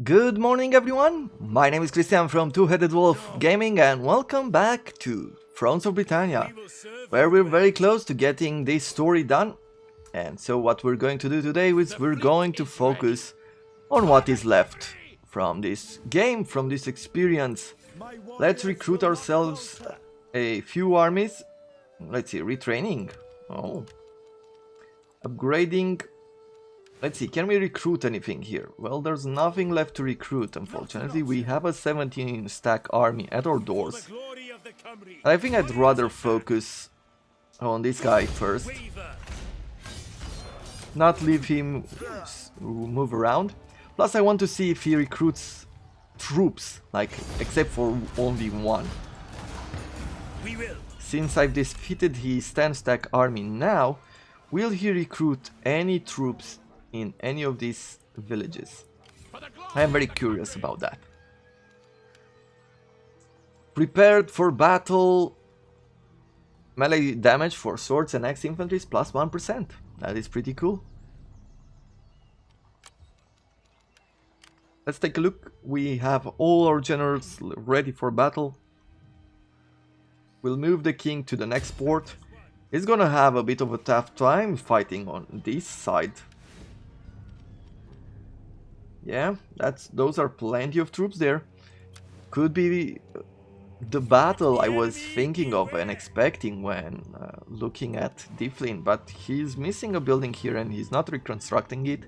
Good morning, everyone. My name is Christian from Two-Headed Wolf Gaming, and welcome back to Thrones of Britannia, where we're very close to getting this story done. And so what we're going to do today is we're going to focus on what is left from this game, from this experience. Let's recruit ourselves a few armies. Let's see, retraining. Oh, upgrading. Let's see, can we recruit anything here? Well, there's nothing left to recruit, unfortunately. We have a 17 stack army at our doors. I think I'd rather focus on this guy first. Not leave him move around. Plus I want to see if he recruits troops, like, except for only one. Since I've defeated his 10 stack army now, will he recruit any troops in any of these villages? I am very curious about that. Prepared for battle. Melee damage for swords and axe infantry is plus 1%. That is pretty cool. Let's take a look. We have all our generals ready for battle. We'll move the king to the next port. He's gonna have a bit of a tough time fighting on this side. Yeah, those are plenty of troops there. Could be the battle I was thinking of and expecting when looking at Difflin, but he's missing a building here and he's not reconstructing it.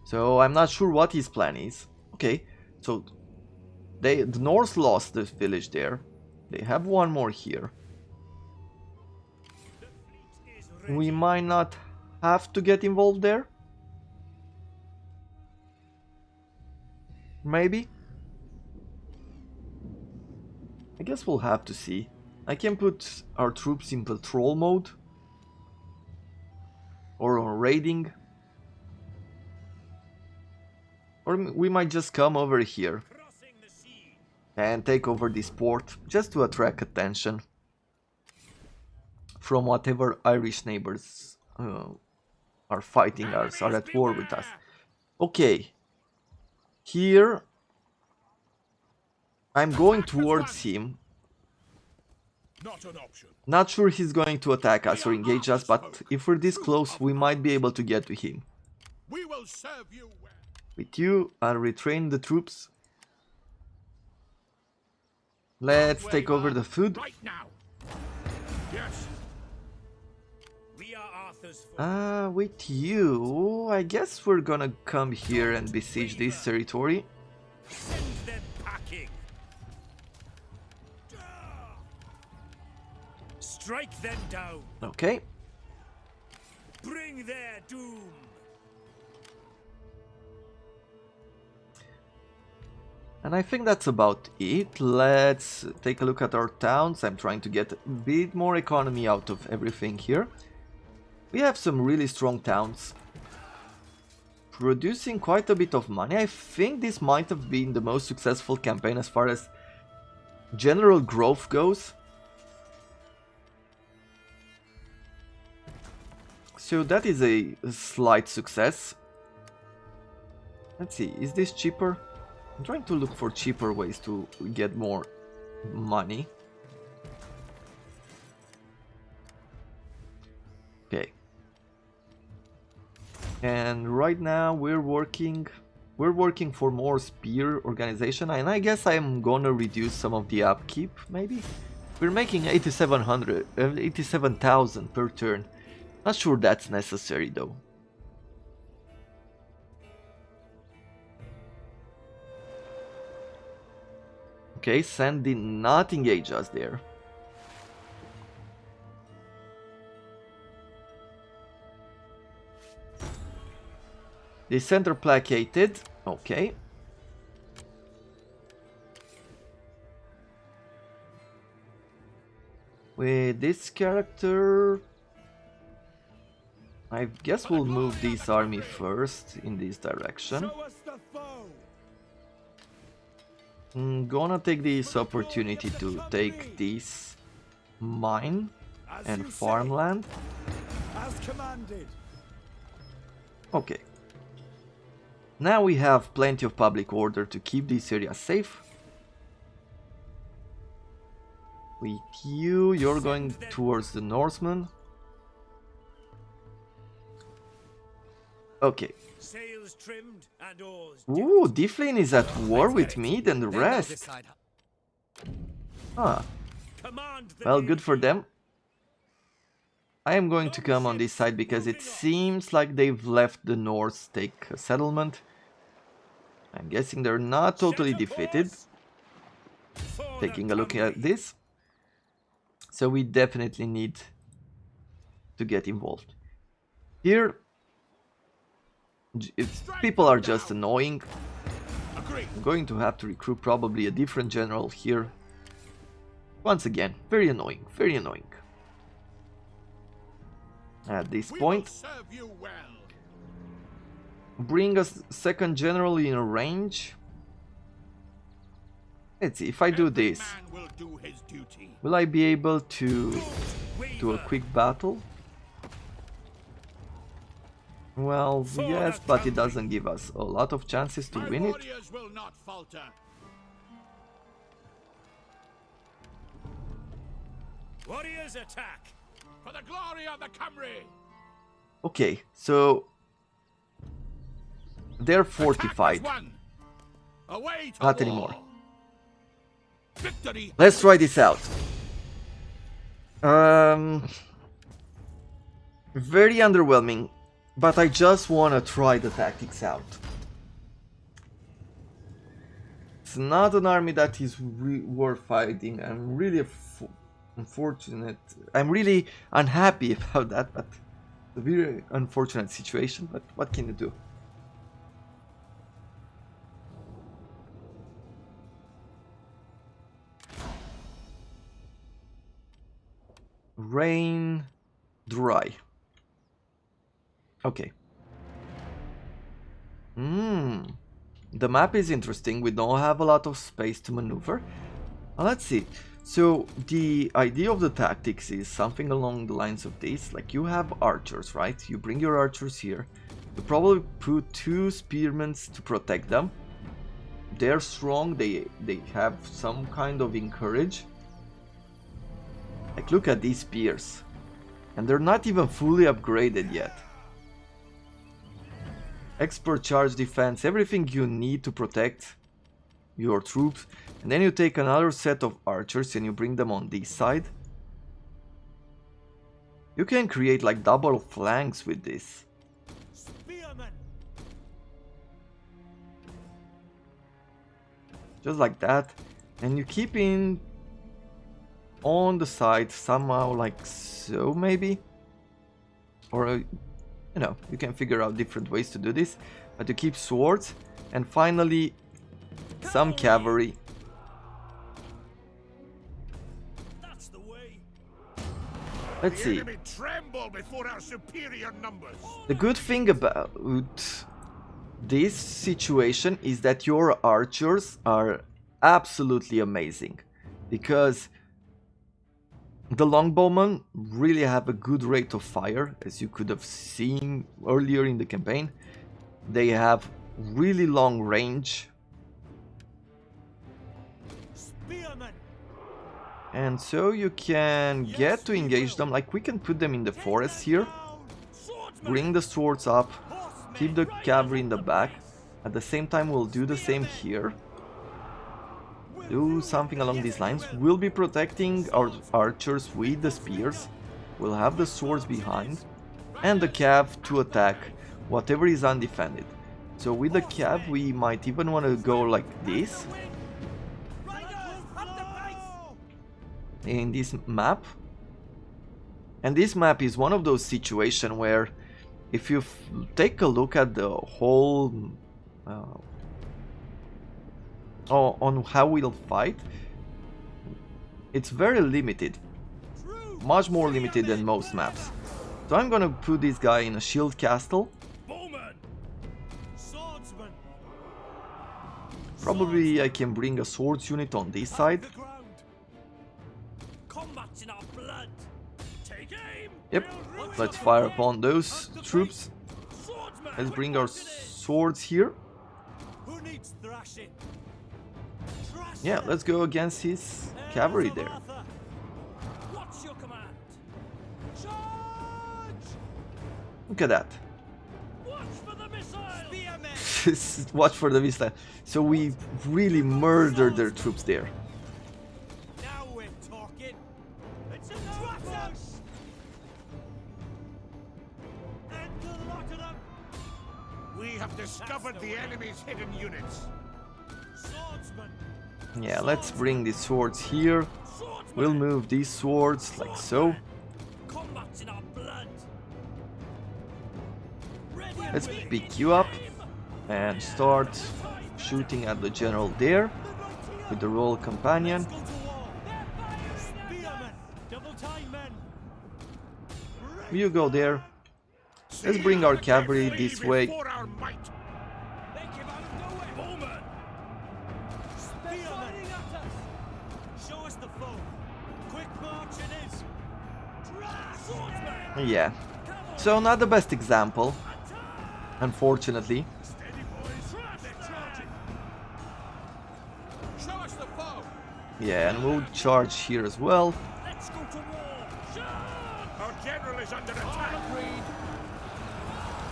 So I'm not sure what his plan is. Okay, so the North lost this village there. They have one more here. We might not have to get involved there. Maybe. I guess we'll have to see. I can put our troops in patrol mode. Or on raiding. Or we might just come over here and take over this port just to attract attention from whatever Irish neighbors are fighting us, are at war with us. Okay, here I'm going towards him. Not sure he's going to attack us or engage us, but if we're this close, we might be able to get to him. With you, I'll retrain the troops. Let's take over the food. With you, I guess we're gonna come here and besiege this territory. Strike them down. Okay. Bring their doom. And I think that's about it. Let's take a look at our towns. I'm trying to get a bit more economy out of everything here. We have some really strong towns, producing quite a bit of money. I think this might have been the most successful campaign as far as general growth goes. So that is a slight success. Let's see, is this cheaper? I'm trying to look for cheaper ways to get more money. Okay. And right now we're working for more spear organization, and I guess I'm gonna reduce some of the upkeep, maybe? We're making 87,000 per turn. Not sure that's necessary though. Okay, Sand did not engage us there. The center placated. Okay. With this character, I guess we'll move this army first in this direction. I'm gonna take this opportunity to take this mine and farmland. As commanded. Okay. Now we have plenty of public order to keep this area safe. With you, you're going towards the Norsemen. Okay. Sails trimmed and oars Ooh, Difflin is at war with me than the rest. Ah, command the well, good for navy. them. I am going to come on this side because it seems like they've left the Norse take a settlement. I'm guessing they're not totally Set a defeated. course for the Taking a look at Cymry. this. So we definitely need to get involved. Here, people are just annoying. Agree. I'm going to have to recruit probably a different general here. Once again, very annoying, very annoying. At this point, serve you well. bring a second general in range. Let's see, if I do this, Man will do his duty. will I be able to do a Weaver. quick battle? Well, yes, but it doesn't give us a lot of chances to win it. Warriors will not falter. Warriors attack. For the glory of the Cymry. Okay, so they're fortified. Away to Not war. anymore. Victory. Let's try this out. Very underwhelming, but I just want to try the tactics out. It's not an army that is worth fighting. I'm really unfortunate. I'm really unhappy about that, but it's a very unfortunate situation, but what can you do? Rain, dry. Okay. The map is interesting. We don't have a lot of space to maneuver. Let's see. So the idea of the tactics is something along the lines of this. Like, you have archers, right? You bring your archers here. You probably put 2 spearmen to protect them. They're strong. They have some kind of encourage. Like, look at these spears. And they're not even fully upgraded yet. Expert charge defense, everything you need to protect your troops. And then you take another set of archers and you bring them on this side. You can create like double flanks with this. Spearmen. Just like that. And you keep in on the side somehow, like so maybe. Or you know, you can figure out different ways to do this. But you keep swords and finally some cavalry. That's the way. Let's see. Enemy tremble before our superior numbers. The good thing about this situation is that your archers are absolutely amazing, because the longbowmen really have a good rate of fire, as you could have seen earlier in the campaign. They have really long range, Spearmen. and so you can get to engage them. Like, we can put them in the forest here, Swordsmen. bring the swords up, Horsemen. keep the cavalry in the back. At the same time, we'll do the same here. Do something along these lines. We'll be protecting our archers with the spears. We'll have the swords behind, and the cav to attack whatever is undefended. So with the cav, we might even want to go like this in this map. And this map is one of those situations where, if you take a look at the whole on how we'll fight, it's very limited, much more limited than most maps. So I'm gonna put this guy in a shield castle. Bowmen. Swordsmen. Probably I can bring a swords unit on this side. The ground. Combat's in our blood. Take aim. Yep, let's fire upon those troops. Swordsmen. Let's bring our swords here. Who needs thrashing? Yeah, let's go against his cavalry there. What's your command? Charge! Look at that. Watch for the missile! Spearmen! Watch for the missile. So we really murdered their troops there. Now we're talking. It's a trap! And to the lot of them! We have discovered the enemy's hidden units. Swordsman! Yeah, let's bring the swords here. Swordsman! We'll move these swords like so. Combat's in our blood! Ready and Let's willing. pick you up and start shooting at the general there with the royal companion. Go to war. Spearmen! Double time, men! You go there. Let's bring our cavalry this way. Before our might. They came out of nowhere! Bowman! Spearmen! Show us the foe! Quick march it is! Swordsman! Yeah. So not the best example, unfortunately. Steady, boys. They're charging. Show us the foe. Yeah, and we'll charge here as well. Let's go to war! Charge! Our general is under attack. Agreed.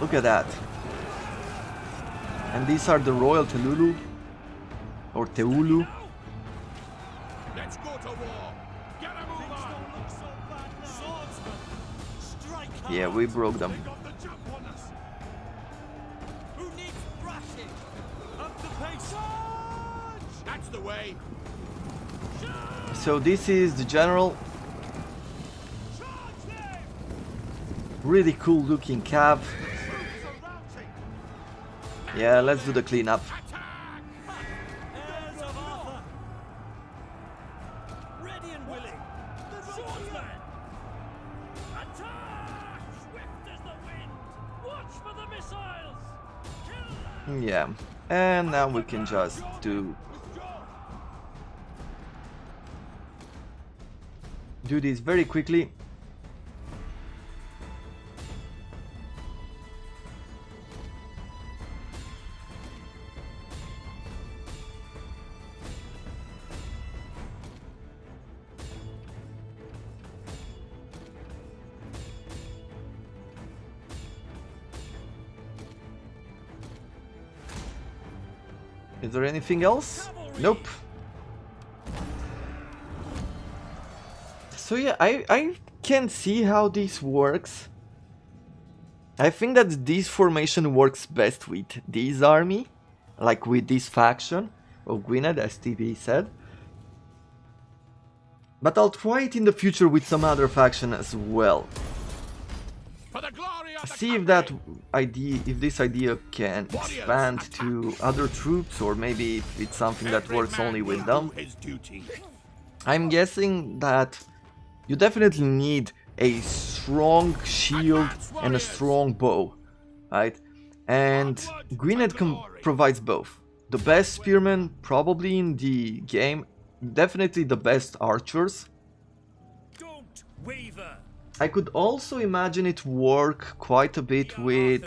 Look at that. And these are the Royal Telulu. Or Teulu. Let's go to war. Get a move Things on. don't look so bad now. Swordsman! Strike hard! Yeah, we broke them. They got the jump on us. Who needs thrashing? Up the pace! Charge! That's the way. So this is the general. Charge them! Really cool looking cav. Yeah, let's do the cleanup. Heirs of Arthur! Ready and willing! Swordsman! Attack! Swift as the wind! Watch for the missiles! Kill them! Yeah. And now we can just do this very quickly. Is there anything else? Nope. So yeah, I can see how this works. I think that this formation works best with this army, like with this faction of Gwyned, as TV said. But I'll try it in the future with some other faction as well. For the glory of the See if country. that idea, if this idea can expand to other troops, or maybe if it's something that Every works man only will with them. do his duty. I'm guessing that you definitely need a strong shield and a strong bow, right? And Gwyned provides both. The best spearmen probably in the game, definitely the best archers. Don't waver! I could also imagine it work quite a bit with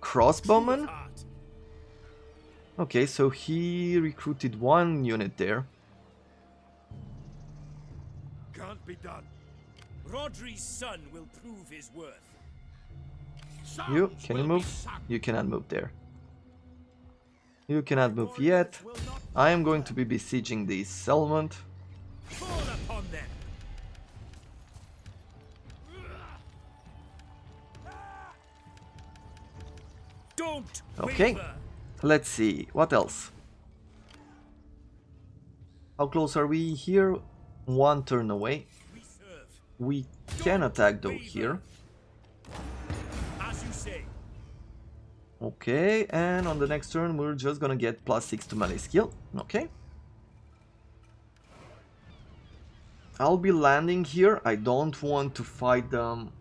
crossbowmen. Okay, so he recruited one unit there. Can't be done. Rodri's son will prove his worth. You, Sons can you will move? be sons. You cannot move there. You cannot move yet. I am going to be besieging the settlement. Fall upon them! Don't Okay. waver! Let's see, what else? How close are we here? One turn away. We serve. We can attack though here. As you say. Okay, and on the next turn we're just gonna get +6 to melee skill. Okay. I'll be landing here. I don't want to fight them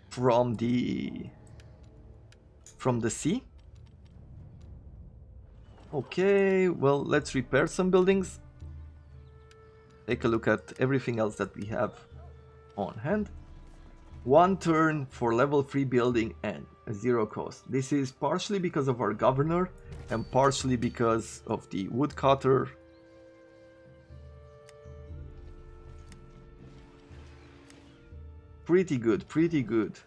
from the sea. Okay, well, let's repair some buildings. Take a look at everything else that we have on hand. 1 turn for level 3 building and 0 cost. This is partially because of our governor and partially because of the woodcutter. Pretty good, pretty good.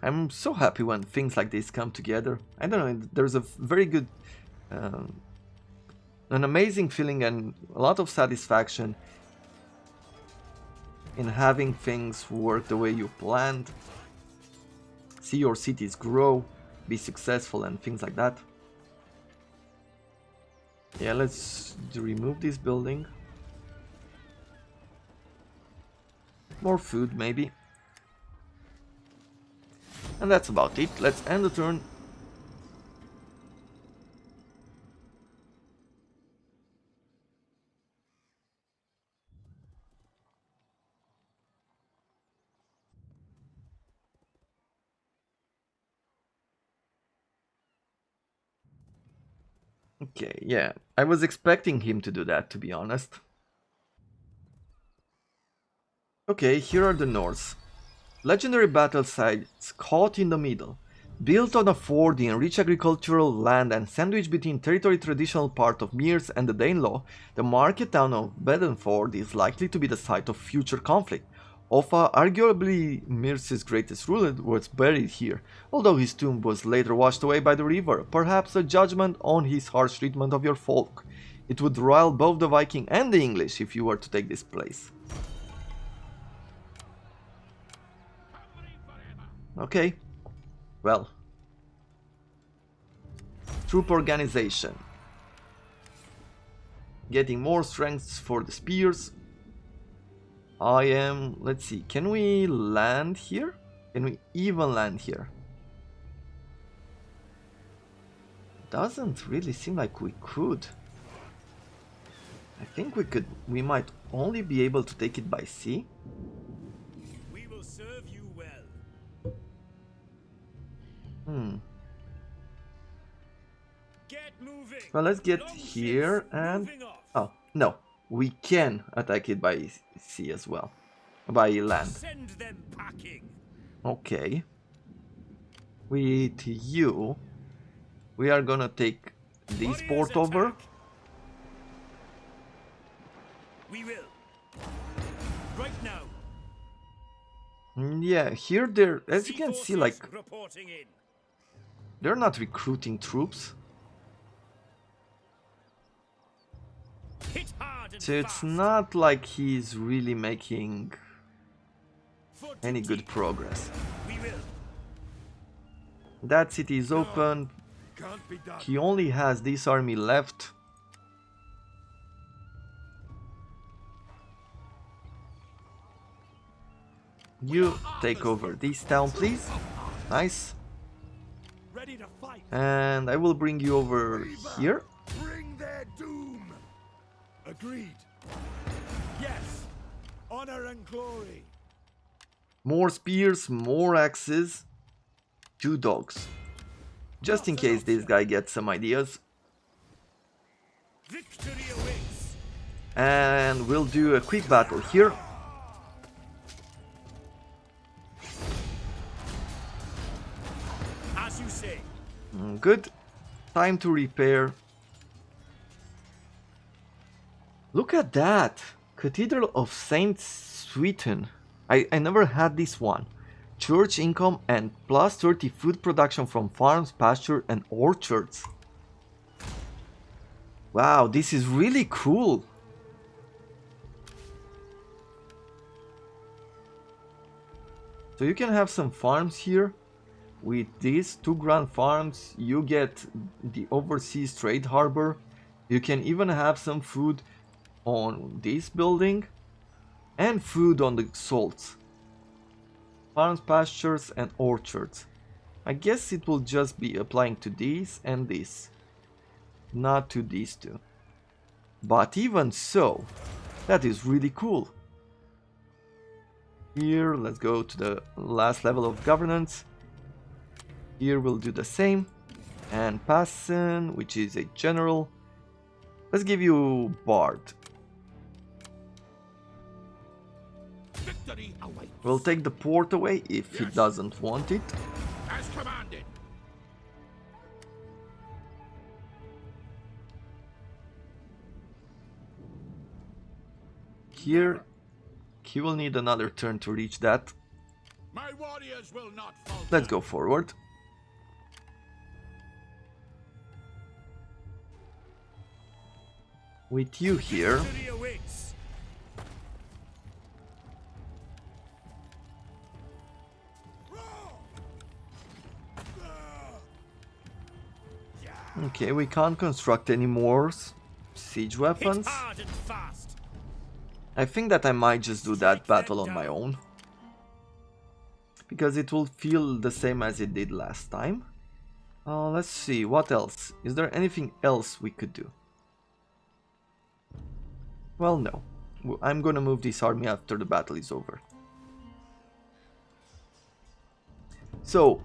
I'm so happy when things like this come together. I don't know, there's a very good, an amazing feeling and a lot of satisfaction in having things work the way you planned. See your cities grow, be successful and things like that. Yeah, let's remove this building. More food maybe. And that's about it. Let's end the turn. Okay, yeah. I was expecting him to do that, to be honest. Okay, here are the Norse. Legendary battle sites caught in the middle. Built on a ford in rich agricultural land and sandwiched between territory traditional part of Mears and the Danelaw, the market town of Bedford is likely to be the site of future conflict. Offa, arguably Mears' greatest ruler, was buried here, although his tomb was later washed away by the river, perhaps a judgment on his harsh treatment of your folk. It would rile both the Viking and the English if you were to take this place. Okay, well, troop organization. Getting more strengths for the spears. Let's see, can we land here? Can we even land here? Doesn't really seem like we could. I think we might only be able to take it by sea. We will serve you well. Get moving. Well, let's get here and... Oh, no. We can attack it by sea as well. By land. Send them packing. Okay. With you, we are gonna take this port over. We will. Right now. Yeah, here they're, as you can see, like, Reporting in. they're not recruiting troops. Hit hard and So it's fast. not like he's really making Foot any good deep. progress. We will. That city is open. Can't be done. He only has this army left. You take over this town, please. Nice. Ready to fight. And I will bring you over here. Bring their doom. Agreed. Yes. Honor and glory. More spears, more axes. 2 dogs. Just in case this guy gets some ideas. Victory awaits. And we'll do a quick battle here. As you say. Good. Time to repair. Look at that! Cathedral of Saint Swithin. I never had this one. Church income and plus 30 food production from farms, pasture and orchards. Wow, this is really cool. So you can have some farms here. With these 2 grand farms, you get the overseas trade harbor. You can even have some food on this building and food on the salts. Farms, pastures and orchards. I guess it will just be applying to these and this, not to these two. But even so, that is really cool. Here, let's go to the last level of governance. Here we'll do the same. And Passon, which is a general. Let's give you Bard. Victory awaits. We'll take the port away if he doesn't want it. As commanded. Here, he will need another turn to reach that. My warriors will not falter. Let's go forward. With you here, Victory awaits. okay, we can't construct any more siege Hit weapons. hard and fast. I think that I might just do that battle on my own, because it will feel the same as it did last time. Let's see, what else? Is there anything else we could do? Well, no. I'm gonna move this army after the battle is over. So,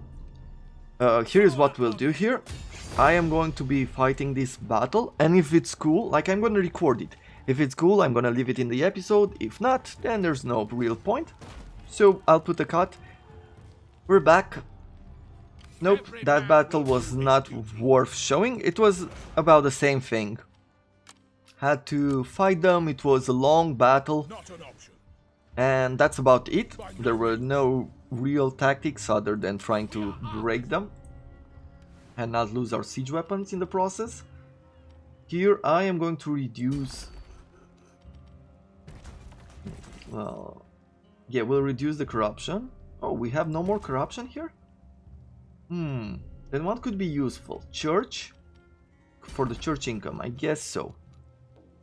here's what we'll do here. I am going to be fighting this battle, and if it's cool, like, I'm gonna record it. If it's cool, I'm gonna leave it in the episode. If not, then there's no real point. So, I'll put a cut. We're back. Nope, that battle was not worth showing. It was about the same thing. Had to fight them, it was a long battle. Not an option. And that's about it. There were no real tactics other than trying to break them and not lose our siege weapons in the process. Here I am going to reduce... well... yeah, we'll reduce the corruption. Oh, we have no more corruption here? Then what could be useful? Church? For the church income, I guess so.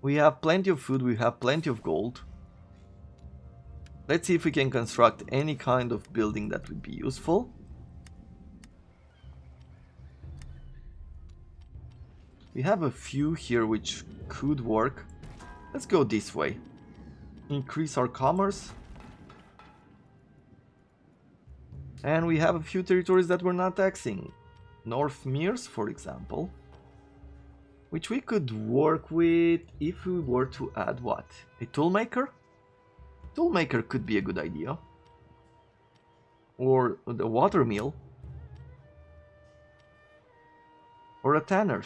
We have plenty of food, we have plenty of gold. Let's see if we can construct any kind of building that would be useful. We have a few here which could work. Let's go this way. Increase our commerce. And we have a few territories that we're not taxing. North Mears, for example. Which we could work with if we were to add what? A toolmaker? Toolmaker could be a good idea. Or the water mill. Or a tanner.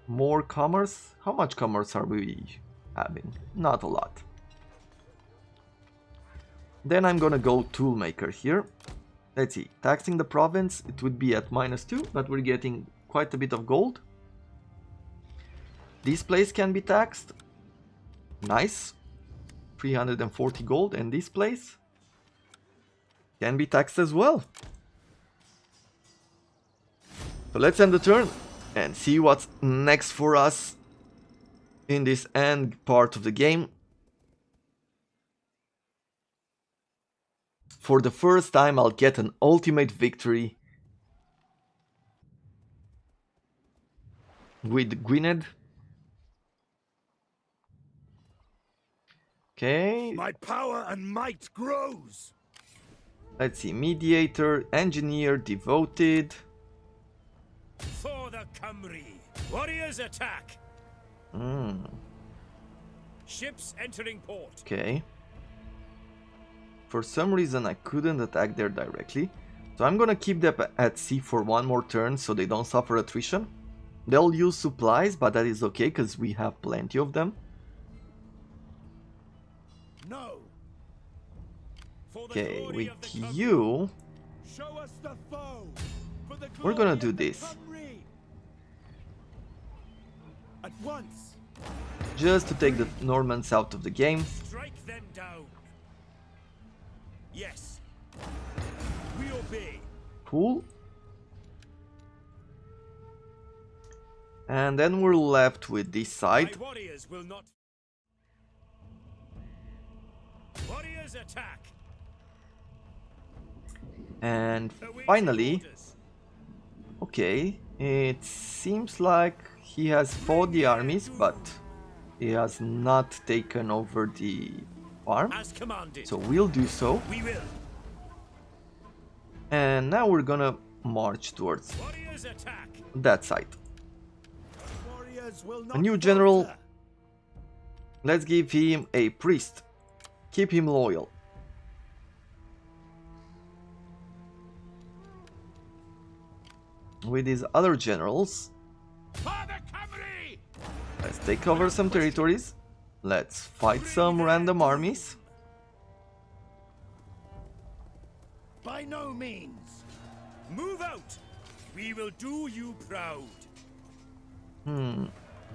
More commerce? How much commerce are we having? Not a lot. Then I'm gonna go toolmaker here. Let's see, taxing the province, it would be at -2, but we're getting quite a bit of gold. This place can be taxed. Nice. 340 gold, and this place can be taxed as well. So let's end the turn and see what's next for us in this end part of the game. For the first time I'll get an ultimate victory with Gwyned. Okay. My power and might grows. Let's see, mediator, engineer, devoted. For the Cymru. Warriors attack. Ships entering port. Okay. For some reason I couldn't attack there directly. So I'm gonna keep them at sea for one more turn so they don't suffer attrition. They'll use supplies, but that is okay because we have plenty of them. No. Okay, with you, Show us the foe. For the we're gonna glory do of the this. Cymru. At once. Just to take the Normans out of the game. Strike them down. Yes. We obey. Cool. And then we're left with this side. My warriors will not. Warriors attack. And Awaiting finally, orders. okay, it seems like he has fought the armies, but he has not taken over the farm. As commanded. So we'll do so. We will. And now we're gonna march towards Warriors attack. that side. Warriors will not A new general. falter. Let's give him a priest. Keep him loyal. with his other generals. For the Camry! Let's take over some territories. Let's fight some random armies. By no means. Move out. We will do you proud.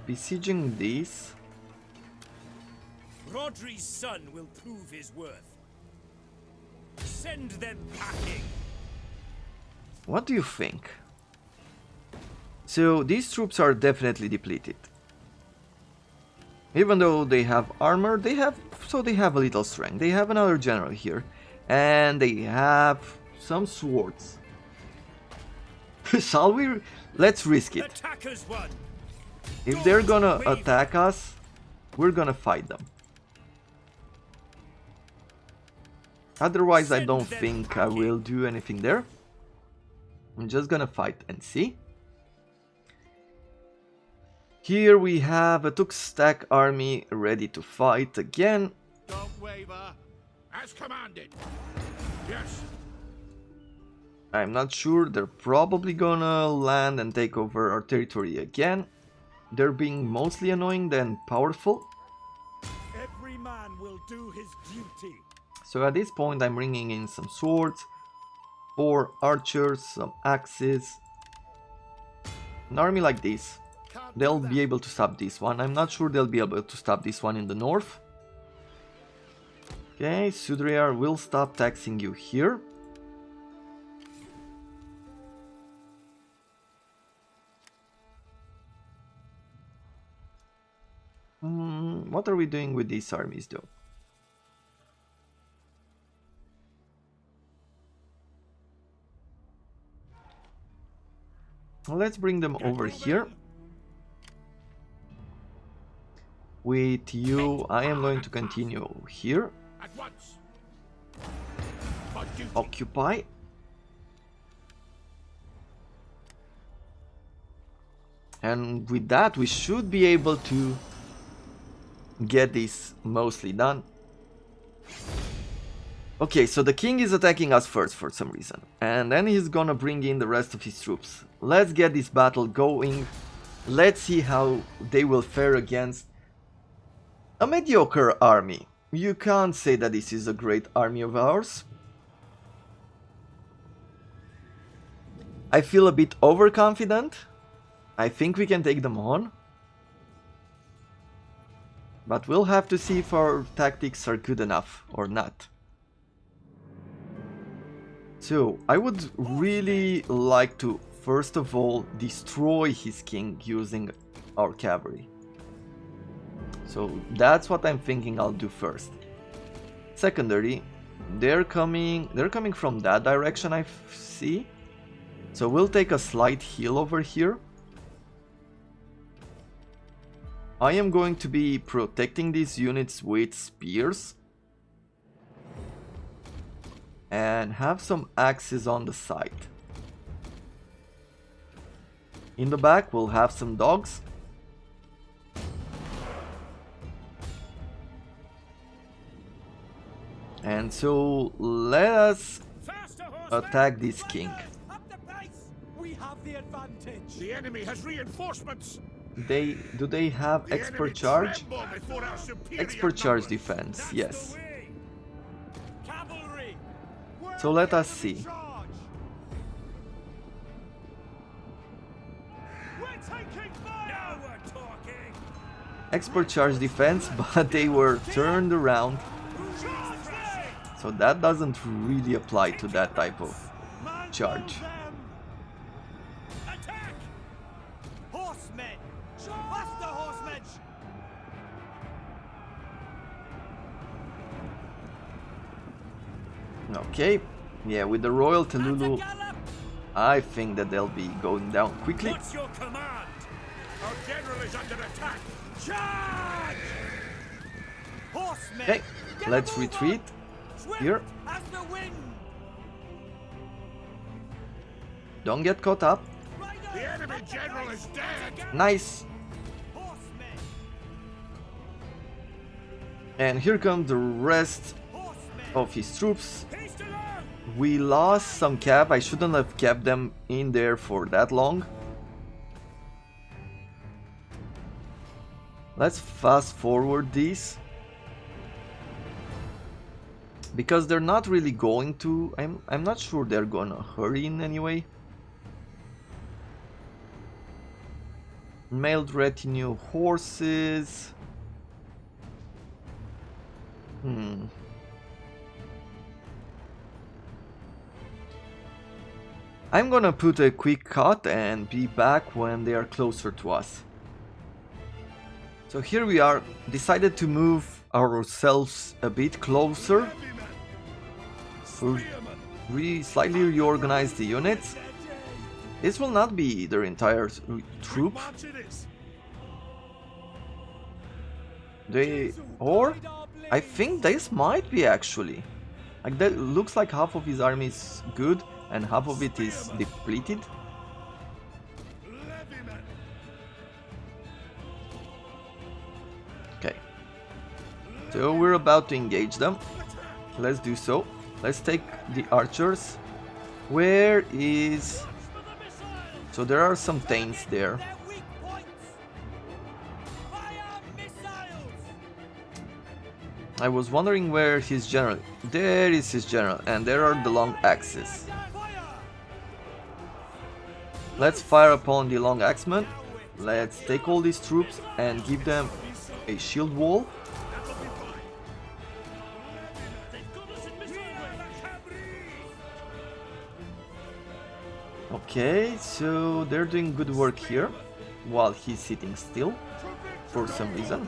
Besieging these. Rodri's son will prove his worth. Send them packing. What do you think? So these troops are definitely depleted. Even though they have armor, they have a little strength. They have another general here, and they have some swords. Shall we? Let's risk it. Attackers won. If they're gonna attack us, we're gonna fight them. Otherwise, I don't think I will do anything there. I'm just gonna fight and see. Here we have a Tuxtag army ready to fight again. Don't waver. As commanded. Yes. I'm not sure, they're probably gonna land and take over our territory again. They're being mostly annoying than powerful. Every man will do his duty. So at this point I'm bringing in some swords, 4 archers, some axes. An army like this, they'll be able to stop this one. I'm not sure they'll be able to stop this one in the north. Okay, Sudriar will stop taxing you here. What are we doing with these armies though? Let's bring them over here. With you, I am going to continue here. At once. For duty. Occupy. And with that, we should be able to get this mostly done. Okay, so the king is attacking us first for some reason. And then he's gonna bring in the rest of his troops. Let's get this battle going. Let's see how they will fare against a mediocre army. You can't say that this is a great army of ours. I feel a bit overconfident. I think we can take them on. But we'll have to see if our tactics are good enough or not. So, I would really like to, first of all, destroy his king using our cavalry. So, that's what I'm thinking I'll do first. Secondary, they're coming from that direction, I see. So, we'll take a slight hill over here. I am going to be protecting these units with spears. And have some axes on the side. In the back we'll have some dogs. And so let us attack this king. We have the advantage. The enemy has reinforcements. Do they have The expert enemy charge? tremble before our superior Expert charge numbers. defense, That's yes. the way. Cavalry. So let us see. Charge. We're taking fire. Now we're talking. Expert charge defense, but they were turned around. Charge them. So that doesn't really apply to that type of charge. Attack. Horsemen. Faster, horsemen. Okay, yeah, with the Royal Telulu, Gallop. I think that they'll be going down quickly. What's your command? Our general is under attack. Charge. Horsemen. Okay, Get a let's move retreat on. Swift here. as the wind. Don't get caught up. The enemy general is dead. Nice. Horsemen. And here come the rest Horsemen. of his troops. Haste along. We lost some cap. I shouldn't have kept them in there for that long. Let's fast forward these. Because they're not really going to... I'm not sure they're gonna hurry in any way. Mailed retinue horses. I'm gonna put a quick cut and be back when they are closer to us. So here we are, decided to move ourselves a bit closer. Slightly reorganize the units. This will not be their entire troop. Or I think this might be actually. Like that looks like half of his army is good and half of it is depleted. Okay. So we're about to engage them. Let's do so. Let's take the archers. Where is... So there are some Thanes there. I was wondering where his general... There is his general, and there are the long axes. Let's fire upon the long axemen. Let's take all these troops and give them a shield wall. Okay, so they're doing good work here while he's sitting still for some reason.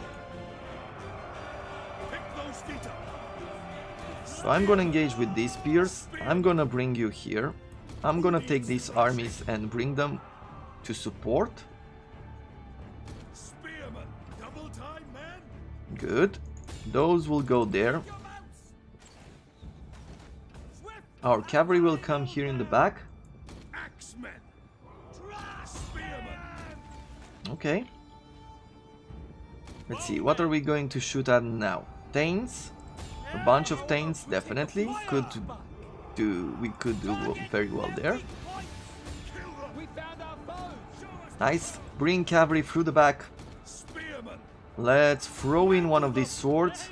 So I'm gonna engage with these spears. I'm gonna bring you here. I'm gonna take these armies and bring them to support. Good. Those will go there. Our cavalry will come here in the back. Okay. Let's see, what are we going to shoot at now? Thanes? A bunch of Thanes, definitely. We could do very well there. Nice. Bring cavalry through the back. Let's throw in one of these swords.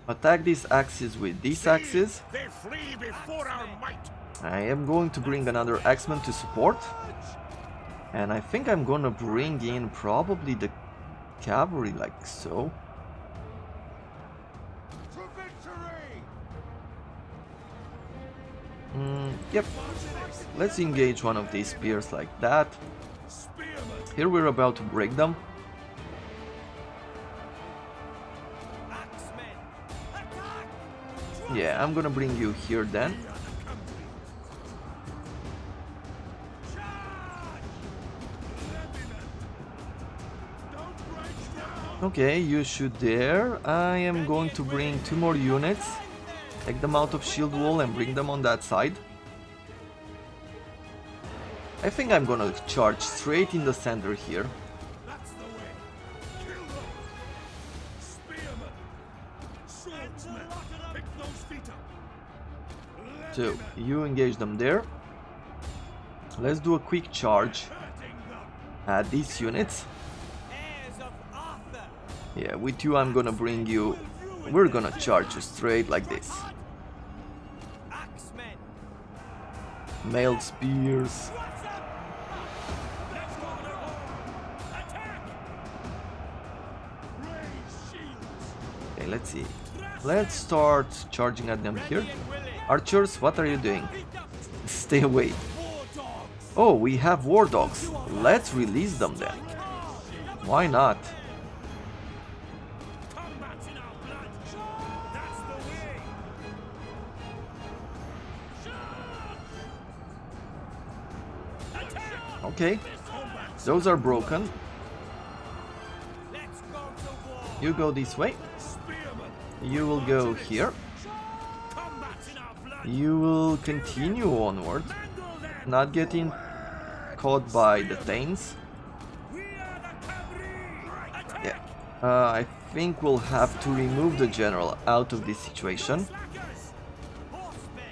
Attack these axes with these axes. I am going to bring another axeman to support. And I think I'm gonna bring in probably the cavalry like so. Yep. Let's engage one of these spears like that. Here we're about to break them. Yeah, I'm gonna bring you here then. Okay, you shoot there. I am going to bring 2 more units. Take them out of shield wall and bring them on that side. I think I'm gonna charge straight in the center here. So, you engage them there. Let's do a quick charge at these units. Yeah, with you I'm gonna bring you... We're gonna charge you straight like this. Mailed spears. Okay, let's see. Let's start charging at them here. Archers, what are you doing? Stay away. Oh, we have war dogs. Let's release them then. Why not? Okay, those are broken. You go this way. You will go here. You will continue onward, not getting caught by the Thanes. Yeah, I think we'll have to remove the general out of this situation. Slackers! Horsemen!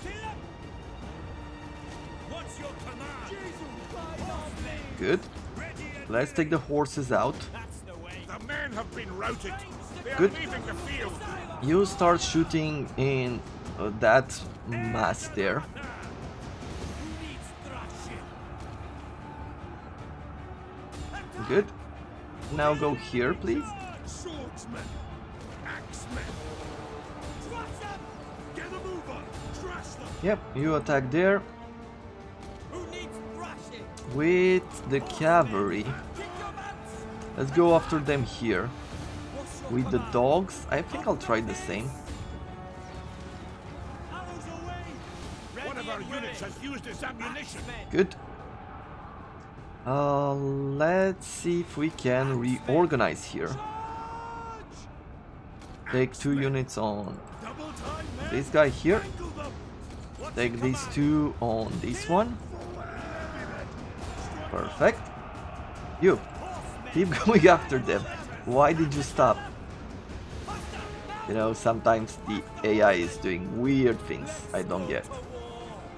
Kill 'em! What's your command? Horsemen! Good. Ready and Let's take the horses out. That's the way. The men have been routed. They are Good. leaving the field. You start shooting in that mass there. Who needs thrashing? Good. Now go here, please. Swordsmen. Axemen. Thrust them! Get a move on. Trash them. Yep, you attack there Who needs thrashing? with the cavalry. Kick your butts! Let's go after them here. What's your With the command? dogs, I think I'll try the same. Arrows away! One of our units has used its ammunition. Good. Let's see if we can reorganize here. Take 2 units on Double time, men! this guy here. Angle them! What's Take your these command? 2 on this one. Perfect. You, keep going after them. Why did you stop? You know, sometimes the AI is doing weird things I don't get.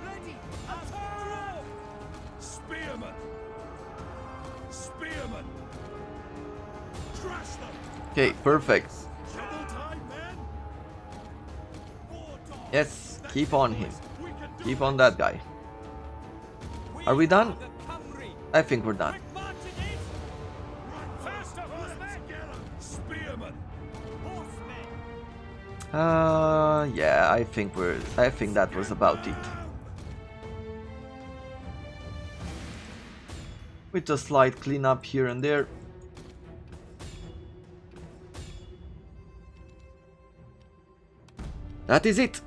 Ready! Attack! Spearmen. Spearmen. Trash them. Okay, perfect. Double time, men! War dog! Yes, keep on him. We can do Keep on that guy. Are we done? The cavalry! I think we're done. March it is! Faster, horsemen! Spearmen. Horsemen! Yeah, I think that was about it. With a slight cleanup here and there. That is it.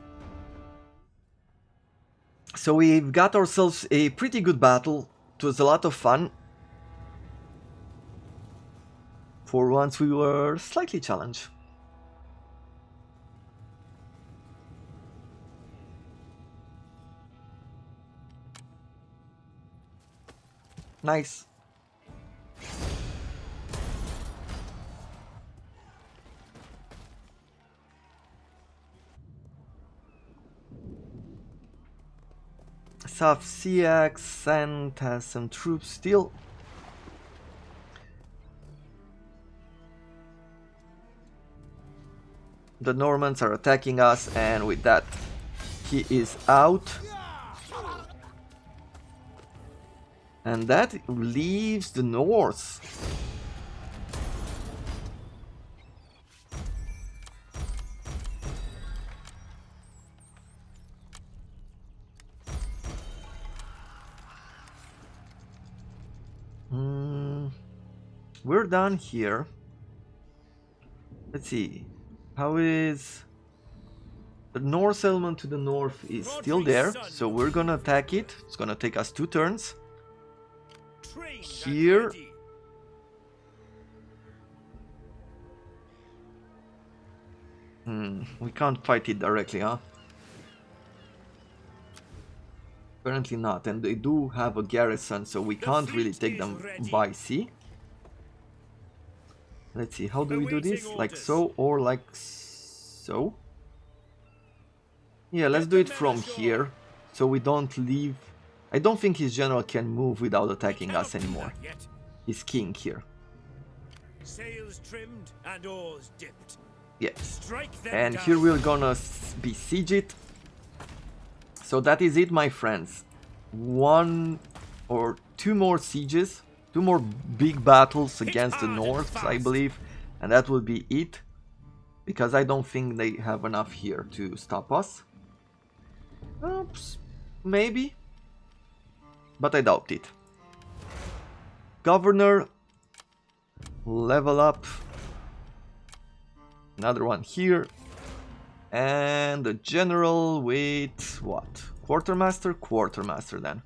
So we've got ourselves a pretty good battle. It was a lot of fun. For once we were slightly challenged. Nice. South Seax sent has some troops still. The Normans are attacking us, and with that, he is out. And that leaves the North. We're done here. Let's see. How is... The North element to the north is still there, so we're gonna attack it. It's gonna take us 2 turns. Train and Here. ready. We can't fight it directly, huh? Apparently not, and they do have a garrison, so we can't really take them by sea. Let's see, how do we do this? Like so, or like so? Yeah, let's do it from here, so we don't leave... I don't think his general can move without attacking us anymore. Not yet. He's king here. Sails trimmed and oars dipped. Yeah. Strike them And down. here we're gonna besiege it. So that is it, my friends. 1 or 2 more sieges, 2 more big battles against the North, I believe, and that will be it. Because I don't think they have enough here to stop us. Oops, maybe, but I doubt it. Governor, level up. Another one here. And the general with what? Quartermaster? Quartermaster then.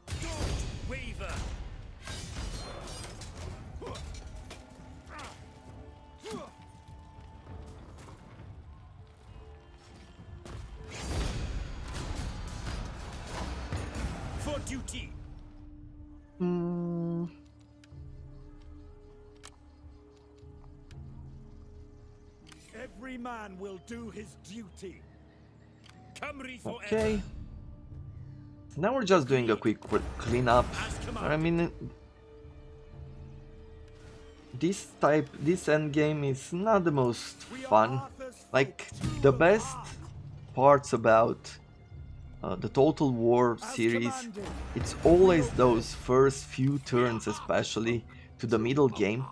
Don't waver. For duty. Every man will do his duty. Cymru forever. Okay. Now we're just doing a quick cleanup. I mean, this endgame is not the most fun. Like, the best parts about the Total War series, it's always those first few turns, especially to the middle game.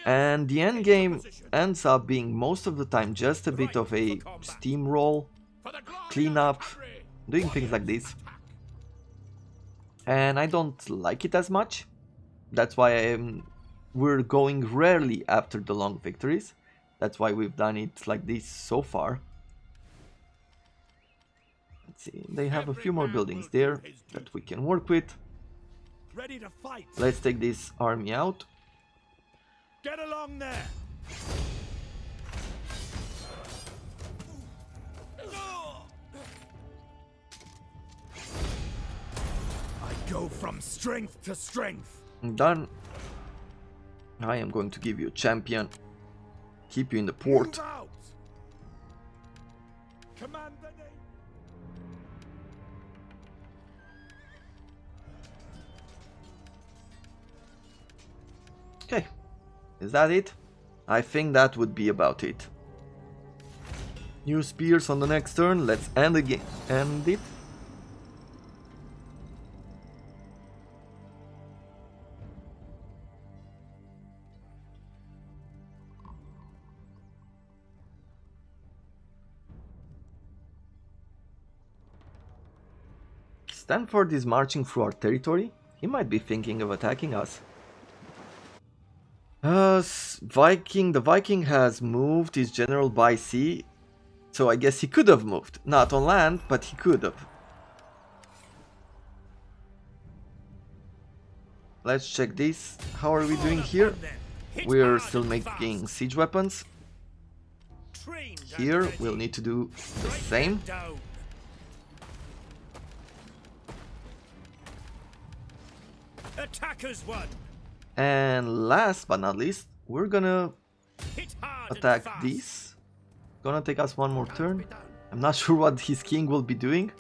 And the end game ends up being most of the time just a bit of a steamroll, cleanup, doing things like this. And I don't like it as much. That's why we're going rarely after the long victories. That's why we've done it like this so far. Let's see, they have a few more buildings there that we can work with. Ready to fight. Let's take this army out. Get along there. I go from strength to strength. Done. I am going to give you a champion. Keep you in the port. Move out. Command the name. Okay. Is that it? I think that would be about it. New spears on the next turn. Let's end it. Stanford is marching through our territory. He might be thinking of attacking us. The Viking has moved his general by sea, so I guess he could have moved. Not on land, but he could have. Let's check this. How are we doing here? We're still making siege weapons. Here we'll need to do the same. Attackers won. And last but not least, we're gonna attack these. Gonna take us one more turn. I'm not sure what his king will be doing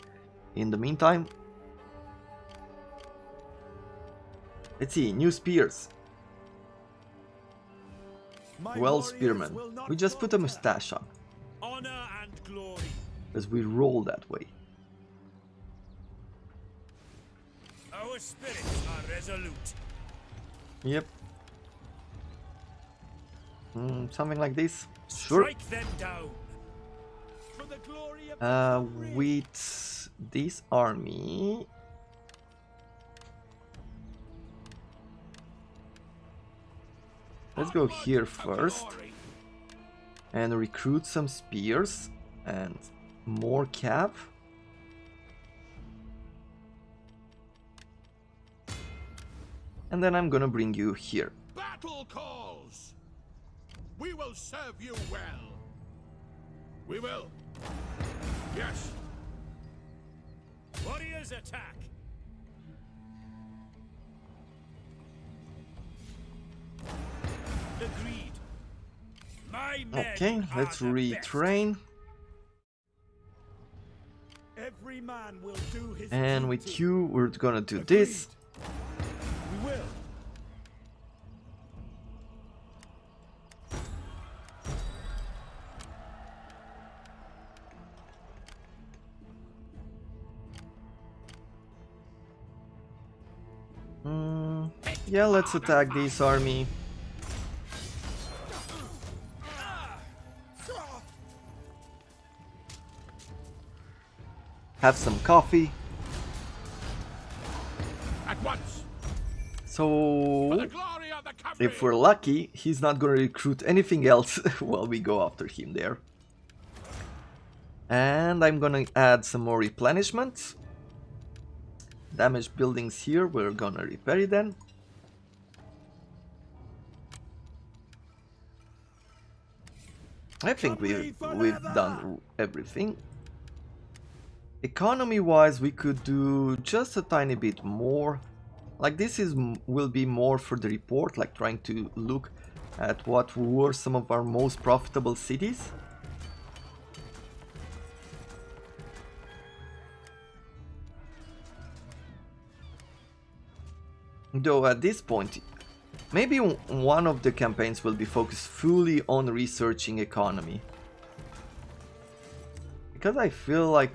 in the meantime. Let's see, new spears. Well, spearmen. We just put a mustache on. Honor and glory. Because we roll that way. Our spirits are resolute. Yep. Something like this. Sure. Strike them down. For the glory of with this army. Let's go here first. And recruit some spears and more cav. And then I'm gonna bring you here. Battle calls. We will serve you well. We will. Yes. Warriors attack. Agreed. My men Okay, are let's the retrain. best. Every man will do his And duty. with you, we're gonna do this. We will. Yeah, let's attack this army. Have some coffee. At once. For So, the glory of the Cymru. if we're lucky, he's not gonna recruit anything else while we go after him there. And I'm gonna add some more replenishment. Damaged buildings here, we're gonna repair it then. I think we've done everything. Economy wise, we could do just a tiny bit more. Like this will be more for the report, like trying to look at what were some of our most profitable cities. Though at this point, maybe one of the campaigns will be focused fully on researching economy. Because I feel like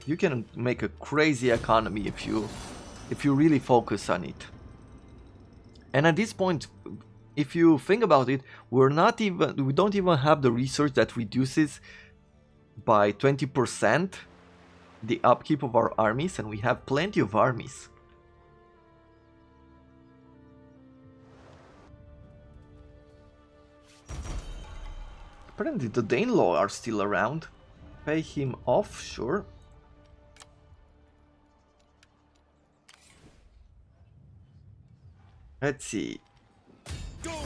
you can make a crazy economy if you really focus on it. And at this point, if you think about it, we don't even have the research that reduces by 20% the upkeep of our armies, and we have plenty of armies. Apparently the Danelaw are still around. Pay him off, sure. Let's see. Don't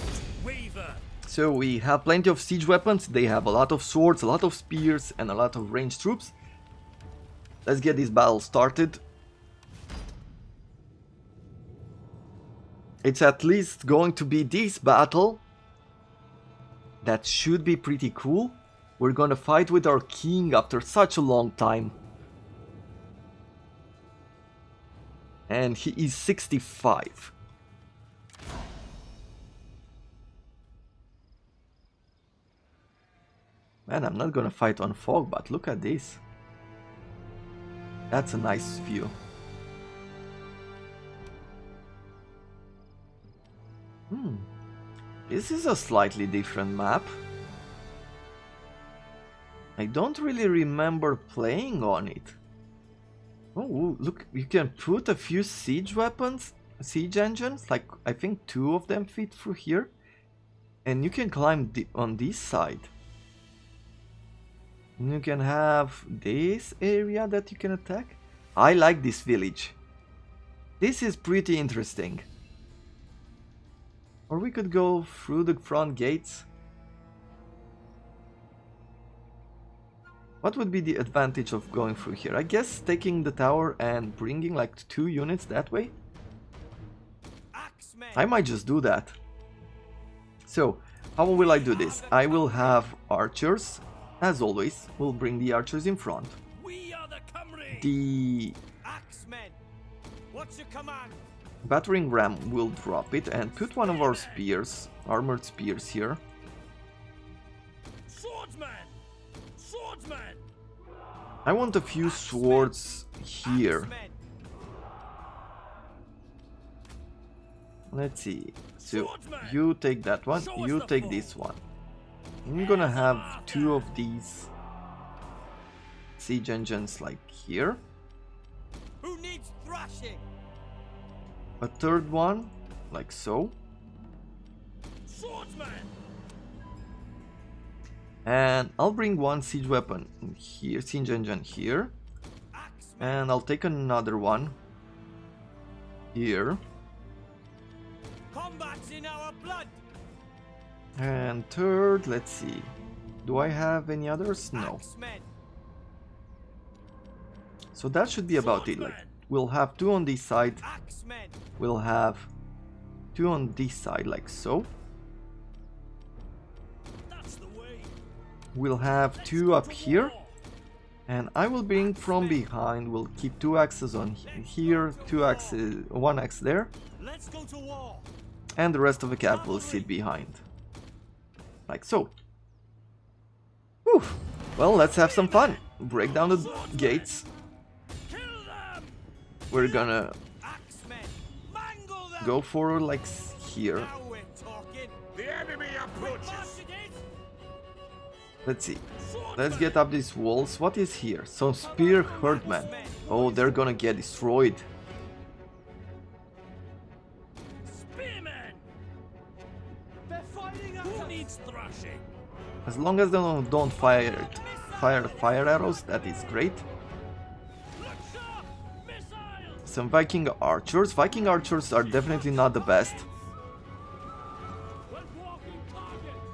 waver. So we have plenty of siege weapons. They have a lot of swords, a lot of spears, and a lot of ranged troops. Let's get this battle started. It's at least going to be this battle. That should be pretty cool. We're gonna fight with our king after such a long time. And he is 65. Man, I'm not gonna fight on fog, but look at this. That's a nice view. This is a slightly different map. I don't really remember playing on it. Oh, look, you can put a few siege weapons, siege engines, like I think 2 of them fit through here. And you can climb on this side. And you can have this area that you can attack. I like this village. This is pretty interesting. Or we could go through the front gates. What would be the advantage of going through here? I guess taking the tower and bringing like 2 units that way? I might just do that. So, how will I do this? I will have archers. As always, we'll bring the archers in front. We are the Cymry. The Axemen. What's your command? battering ram will drop it and put one of our spears, armored spears here. Swordsman. Swordsman. I want a few swords here. Axemen. Let's see. So you take that one, you take this one. I'm gonna have 2 of these siege engines like here. Who needs thrashing? A 3rd one, like so. Swordsman. And I'll bring 1 siege weapon here, siege engine here. Axemen. And I'll take another one here. Combat's in our blood. And 3rd, let's see. Do I have any others? No. Axemen. So that should be about it. Like, we'll have 2 on this side. Axemen. We'll have 2 on this side, like so. That's the way. We'll have 2 up here. And I will bring from behind. We'll keep 2 axes on here, 2 axes, 1 axe there. Let's go to war. And the rest of the cap will sit behind. Like so. Whew. Well, let's have some fun. Break down the gates. Kill them. We're gonna Axemen. Mangle them. go forward like here. Now we're talking. The enemy approaches. March it is. Let's see. Let's get up these walls. What is here? Some spear herdmen. Oh, they're gonna get destroyed. Spearmen. They're fighting us. Who needs thrashing? As long as they don't fire arrows, that is great. Look sharp. Missiles. Some Viking archers. Viking archers are definitely not the best. We're walking targets.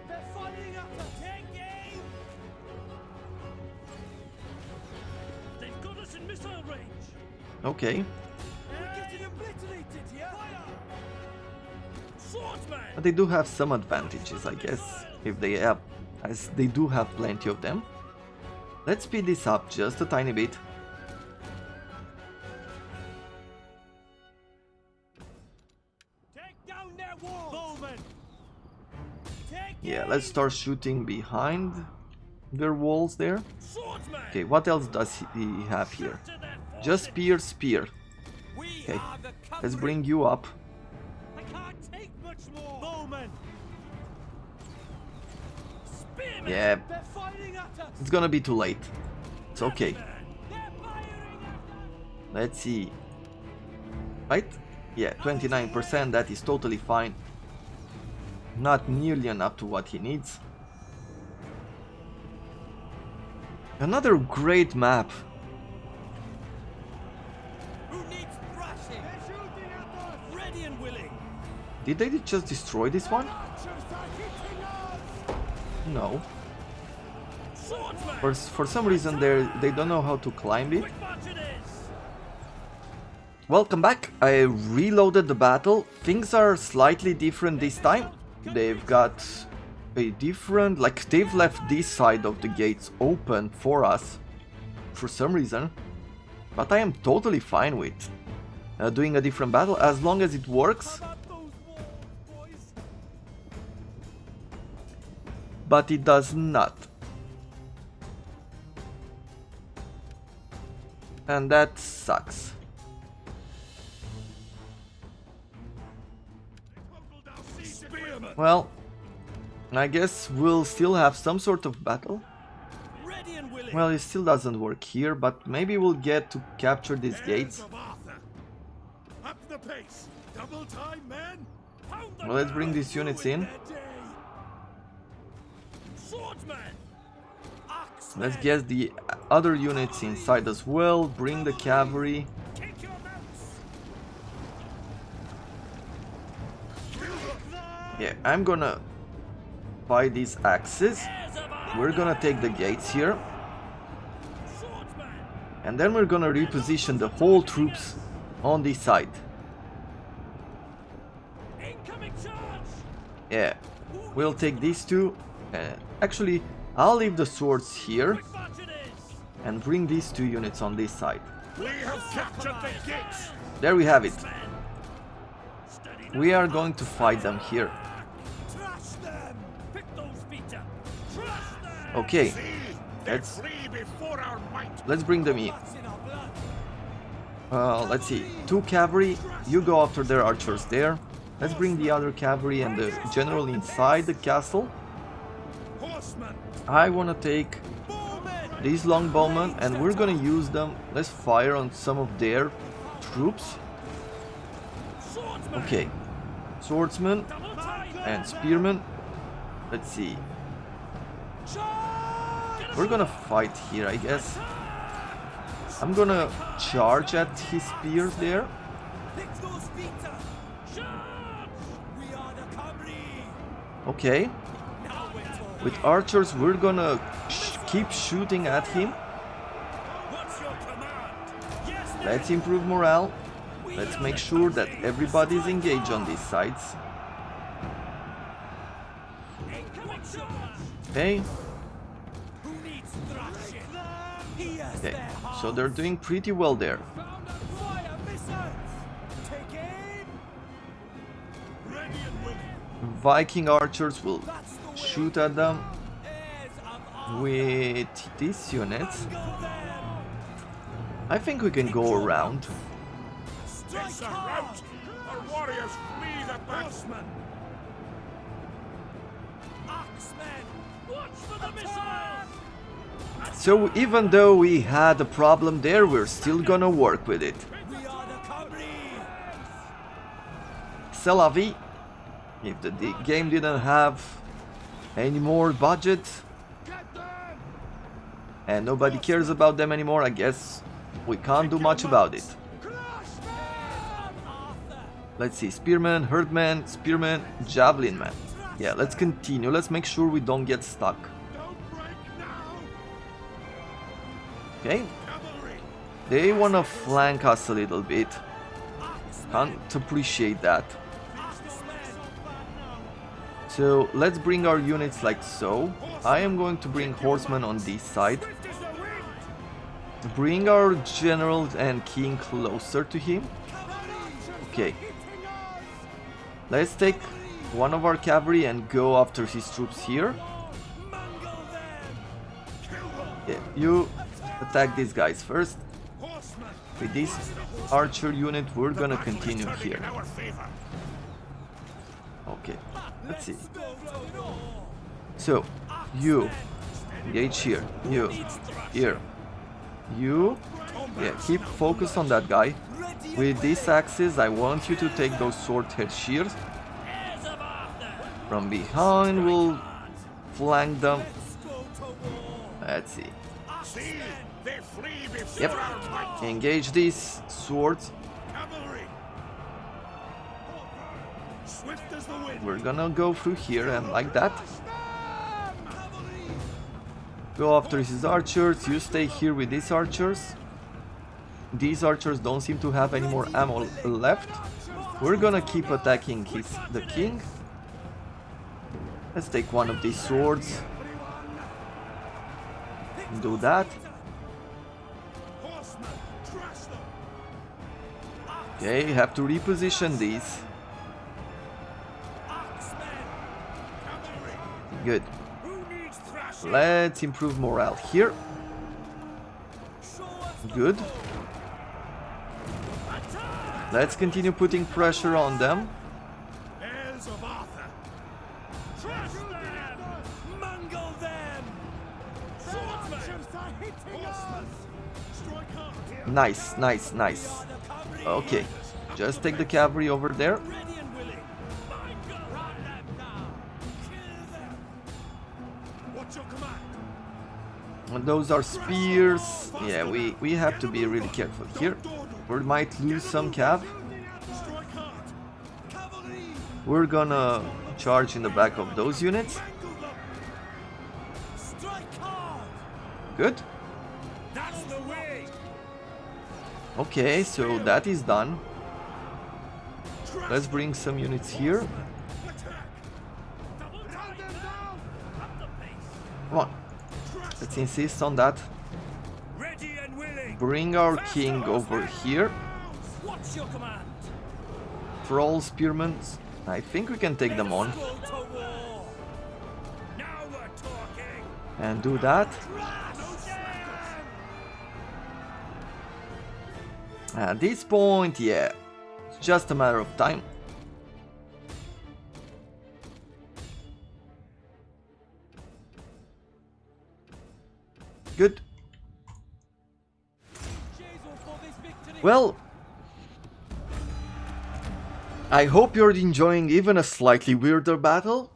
They're fighting at us. Take aim. They've got us in missile range. Okay. We're getting obliterated here. Swordsman! But they do have some advantages, I guess, if they have, as they do have plenty of them. Let's speed this up just a tiny bit. Take down their walls! Bowman! Yeah, let's start shooting behind their walls there. Swordsman! Okay, what else does he have here? Just spear, spear. Okay, let's bring you up. I can't take much more! Bowman! Spearman! Yeah, They're fighting at us! it's gonna be too late. It's okay. They're firing at us! Let's see. Right? Yeah, 29%, that is totally fine. Not nearly enough to what he needs. Another great map. Who needs thrashing? They're shooting at us! Ready and willing! Did they just destroy this one? Archers are hitting us! No. Swordsman! For some reason they don't know how to climb it. Quick march it is! Welcome back. I reloaded the battle. Things are slightly different this time. They've got a different, like they've left this side of the gates open for us for some reason. But I am totally fine with doing a different battle as long as it works. How about those walls, boys? But it does not. And that sucks. Spearman! Well, I guess we'll still have some sort of battle. Ready and willing! Well, it still doesn't work here, but maybe we'll get to capture these Heirs gates. of Arthur! Up the pace! Double time, men! Pound the Well, let's bring these units in. Swordsman! Axeman! Let's get the other units inside as well. Bring the cavalry. Kick your mounts! Yeah, I'm gonna buy these axes. Heirs of Arthur! We're gonna take the gates here. Swordsman! And then we're gonna reposition the whole troops on this side. Incoming charge! Yeah, we'll take these two. Actually, I'll leave the swords here Quick march it is! and bring these two units on this side. We have captured the gates! There we have it. Steady We are going to fight them here. Trash them! Pick those feet up! Trash them! Okay, They let's flee before our might! let's bring them in. That's in our blood! Let's see. 2 cavalry, you go after their archers there. Let's bring the other cavalry and the general inside the castle. Horsemen! I wanna take these longbowmen and we're gonna use them. Let's fire on some of their troops. Swordsman! Okay, swordsmen Double time! and spearmen. Let's see. We're gonna fight here, I guess. I'm gonna charge at his spears there. Pick those feet up! Charge! We are the cavalry! Okay, Now we're talking! with archers we're gonna keep shooting at him. What's your command? Yes, then! Let's improve morale. Let's make sure that everybody's engaged on these sides. Incoming charge! Okay, Who needs thrashing? Here's okay. their heart! So they're doing pretty well there. Found and fire missiles! Take aim! Ready and willing! Viking archers will That's the way! shoot at them Heirs of Arthur! with these units. Go them! I think we can go around. Strike It's a hard! rout! Our warriors flee the batsmen! Axemen! Watch for the missiles! So even though we had a problem there, we're still gonna work with it. We are the cavalry! C'est la vie. If the game didn't have any more budget Get them! and nobody cares about them anymore, I guess we can't do much about it. Let's see, spearman, herdman, spearman, javelin man. Yeah, let's continue. Let's make sure we don't get stuck. Don't break now! Okay, Cavalry! they wanna flank us a little bit. Can't appreciate that. So let's bring our units like so. I am going to bring horsemen on this side. Bring our general and king closer to him. Okay. Let's take one of our cavalry and go after his troops here. Yeah, you attack these guys first. With this archer unit, we're gonna continue here. Okay, let's see. So, you engage here. You here. You, yeah, keep focus on that guy. With these axes, I want you to take those sword head shears. From behind, we'll flank them. Let's see. Yep. Engage these swords. We're gonna go through here and like that. Go after his archers. You stay here with these archers. These archers don't seem to have any more ammo left. We're gonna keep attacking the king. Let's take one of these swords. Do that. Okay, have to reposition these. Good. Let's improve morale here. Good. Let's continue putting pressure on them. Nice, nice, nice. Okay, just take the cavalry over there. And those are spears. Yeah, we have to be really careful here. We might lose some cav. We're gonna charge in the back of those units. Good. Okay, so that is done. Let's bring some units here. Come on. Let's insist on that. Bring our king over here. Troll spearmen. I think we can take them on. And do that. At this point, yeah, it's just a matter of time. Good. Well, I hope you're enjoying even a slightly weirder battle.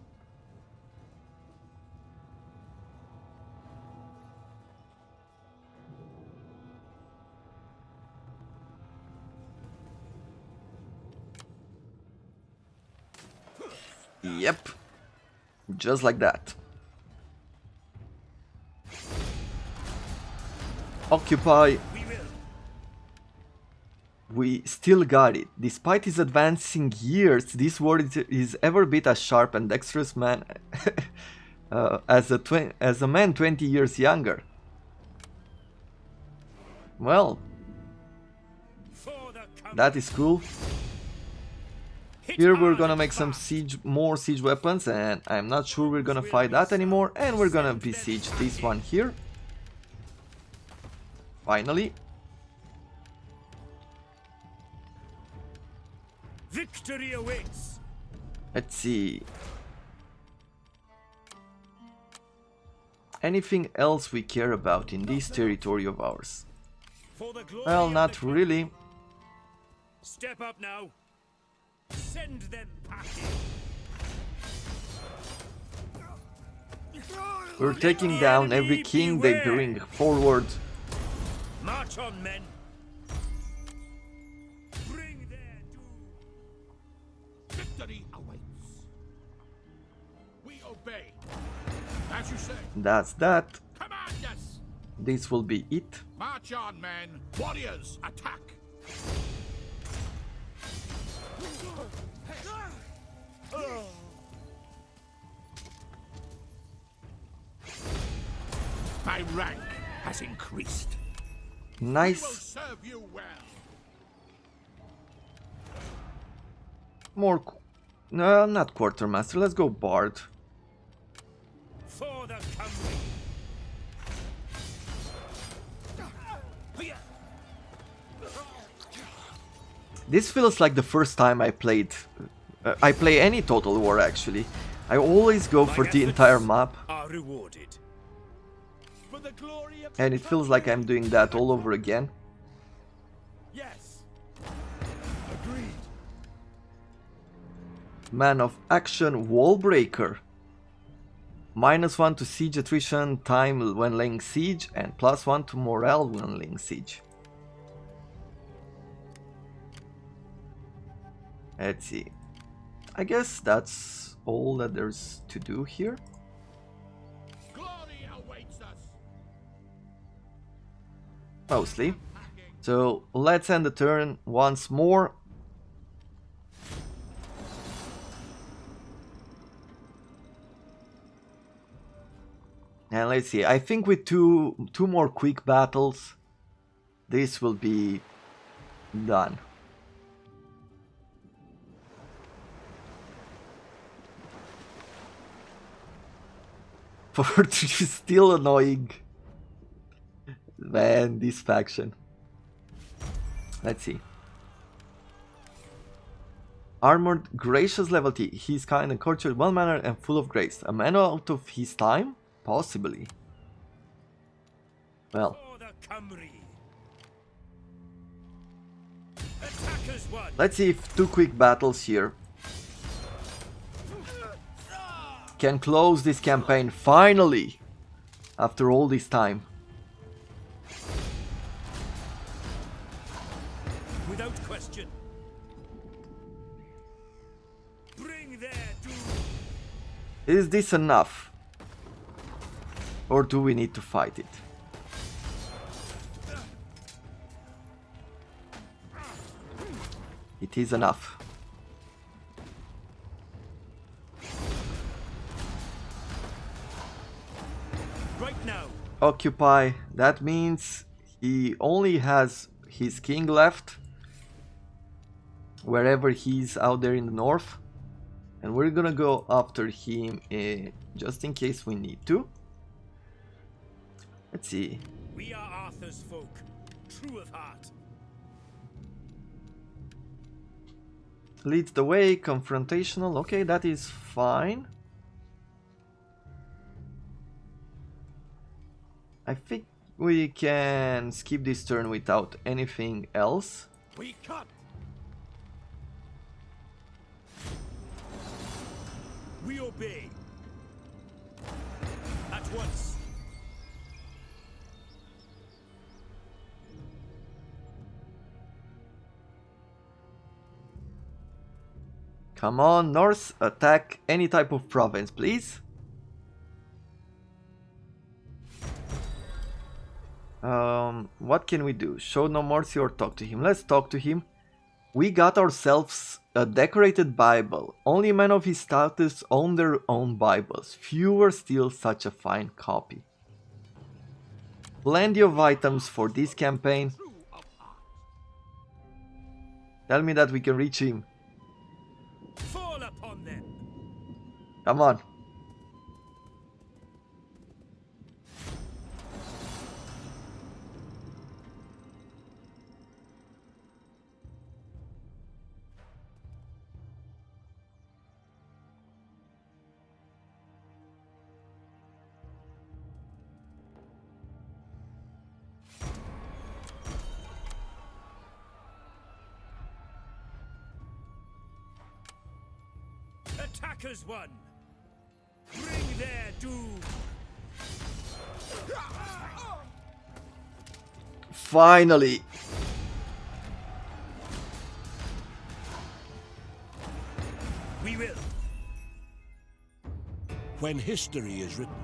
Yep, just like that. Occupy. We still got it. Despite his advancing years, this ward is ever bit as sharp and dexterous man as a man 20 years younger. Well, that is cool. Here we're gonna make some more siege weapons, and I'm not sure we're gonna fight that anymore, and we're gonna besiege this one here. Finally. Victory awaits. Let's see. Anything else we care about in this territory of ours? Well, not really. Step up now. Send them packing. We're taking down every king they bring forward. March on, men. Bring their doom. Victory awaits. We obey. As you say. That's that. Command us. This will be it. March on, men. Warriors, attack. My rank has increased. We will Nice. serve you well. More... No, not Quartermaster. Let's go Bard. For the Cymry. This feels like the first time I played... I play any Total War actually. I always go for the entire map. Are rewarded. For the glory of And it feels like I'm doing that all over again. Yes. Agreed. Man of Action Wallbreaker. -1 to siege attrition time when laying siege and +1 to morale when laying siege. Let's see. I guess that's all that there's to do here. Glory awaits us. Mostly. So let's end the turn once more. And let's see, I think with two more quick battles, this will be done. Fortress is still annoying. Man, this faction. Let's see. Armored, gracious level T. He's kind and cultured, well-mannered and full of grace. A man out of his time? Possibly. Well. For the Cymry. Attackers one. Let's see if two quick battles here can close this campaign finally after all this time. Without question. Bring their doom. Is this enough? Or do we need to fight it? It is enough. Right now. Occupy. That means he only has his king left. Wherever he's out there in the north. And we're gonna go after him just in case we need to. Let's see. We are Arthur's folk, true of heart. Leads the way, confrontational. Okay, that is fine. I think we can skip this turn without anything else. We cut. We obey. At once. Come on, North, attack any type of province, please. What can we do? Show no mercy or talk to him? Let's talk to him. We got ourselves a decorated Bible. Only men of his status own their own Bibles. Fewer steal such a fine copy. Plenty of items for this campaign. Tell me that we can reach him. Fall upon them. Come on. Attackers one. Bring their doom. Finally. We will. When history is written,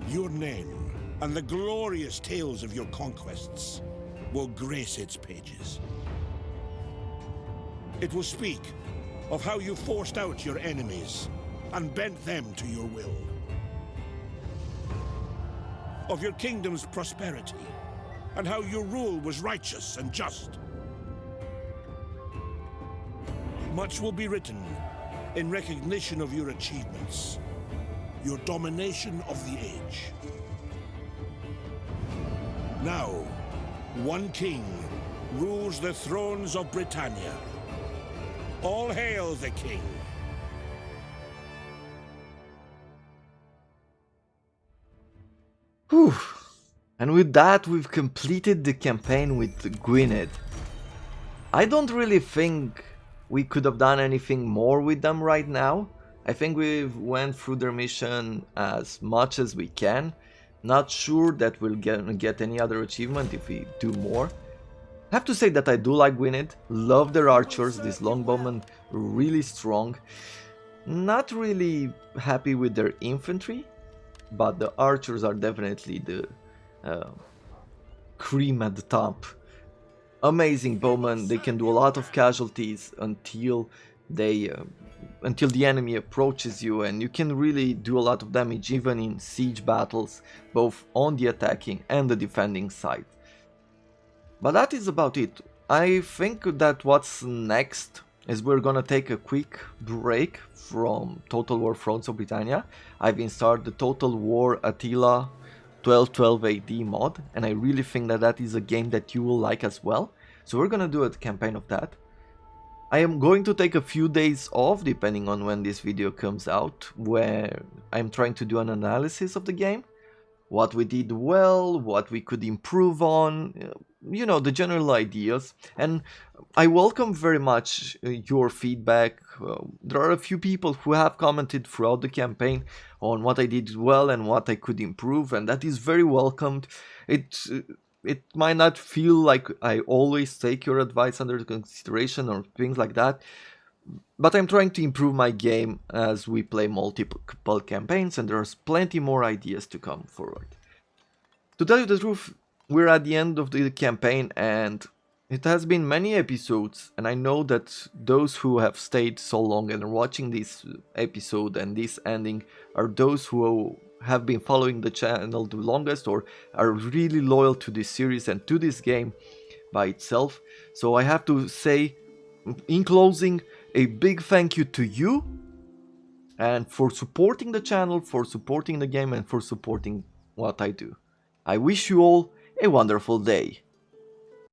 your name and the glorious tales of your conquests will grace its pages. It will speak of how you forced out your enemies and bent them to your will. of your kingdom's prosperity, and how your rule was righteous and just. Much will be written in recognition of your achievements, your domination of the age. Now, one king rules the thrones of Britannia. All hail the king! Whew. And with that, we've completed the campaign with Gwyned. I don't really think we could have done anything more with them right now. I think we've went through their mission as much as we can. Not sure that we'll get any other achievement if we do more. I have to say that I do like Gwyned. Love their archers, these longbowmen, really strong. Not really happy with their infantry, but the archers are definitely the cream at the top. Amazing bowmen, they can do a lot of casualties until the enemy approaches you, and you can really do a lot of damage even in siege battles, both on the attacking and the defending side. But that is about it. I think that what's next is we're gonna take a quick break from Total War Thrones of Britannia. I've installed the Total War Attila 1212 AD mod, and I really think that that is a game that you will like as well. So we're gonna do a campaign of that. I am going to take a few days off, depending on when this video comes out, where I'm trying to do an analysis of the game. What we did well, what we could improve on, you know, the general ideas. And I welcome very much your feedback. There are a few people who have commented throughout the campaign on what I did well and what I could improve, and that is very welcomed. It might not feel like I always take your advice under consideration or things like that, but I'm trying to improve my game as we play multiple campaigns, and there's plenty more ideas to come forward. To tell you the truth, we're at the end of the campaign, and it has been many episodes, and I know that those who have stayed so long and are watching this episode and this ending are those who have been following the channel the longest or are really loyal to this series and to this game by itself. So I have to say, in closing, a big thank you to you and for supporting the channel, for supporting the game, and for supporting what I do. I wish you all a wonderful day.